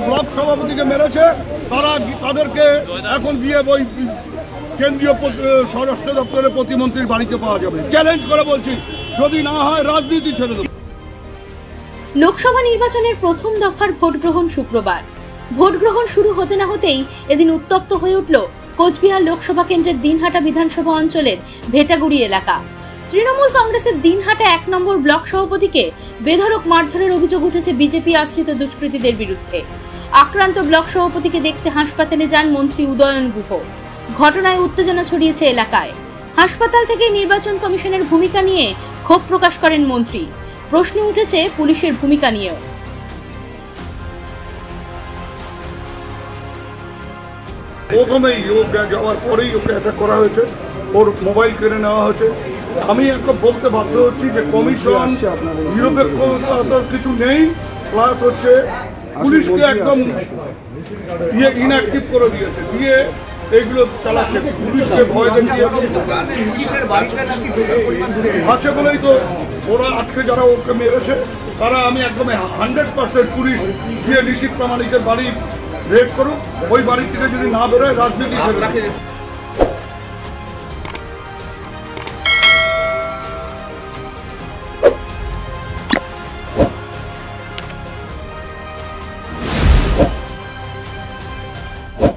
Block সভাপতিকে মেরেছে, তাদেরকে এখন গিয়ে ওই কেন্দ্রীয় স্বরাষ্ট্র দপ্তরের প্রতিমন্ত্রীর বাড়িতে পাওয়া যাবে। চ্যালেঞ্জ করে বলছি, যদি না হয় রাজনীতি ছেড়ে দেব। লোকসভা নির্বাচনের প্রথম দফার ভোট গ্রহণ শুক্রবার। ভোট গ্রহণ শুরু হতে না হতেই এদিন উত্তপ্ত হয়ে উঠল কোচবিহার লোকসভা কেন্দ্রের দিনহাটা বিধানসভা অঞ্চলের ভেটাগুড়ি এলাকা। তৃণমূল কংগ্রেসের দিনহাটা 1 নম্বর ব্লক সভাপতিকে বেধড়ক মারধরের অভিযোগ উঠেছে বিজেপি আশ্রিত দুষ্কৃতীদের বিরুদ্ধে। আক্রান্ত ব্লক সভাপতিকে দেখতে হাসপাতালে যান মন্ত্রী উদয়ন গুহ। ঘটনায় উত্তেজনা ছড়িয়েছে এলাকায়। হাসপাতাল থেকে নির্বাচন কমিশনের ভূমিকা নিয়ে ক্ষোভ প্রকাশ করেন মন্ত্রী। প্রশ্ন উঠেছে পুলিশের ভূমিকা নিয়েও। প্রথমেই যাওয়ার পরেই ওকে অ্যাটাক করা হয়েছে, ওর মোবাইল কেড়ে নেওয়া হয়েছে। আমি একদম বলতে বাধ্য হচ্ছি যে কমিশন নিরপেক্ষ কিছু নেই, প্লাস হচ্ছে পুলিশকে একদম ইনঅ্যাক্টিভ করে দিয়েছে, দিয়ে এইগুলো চালাচ্ছে। পুলিশকে ভয় দেখিয়ে আছে বলেই তো ওরা আজকে যারা ওকে মেরেছে তারা, আমি একদম 100% পুলিশ গিয়ে নিশীথ প্রামাণিকের বাড়ি রেড করুক, ওই বাড়ি থেকে যদি না বেরোয় রাজনীতি।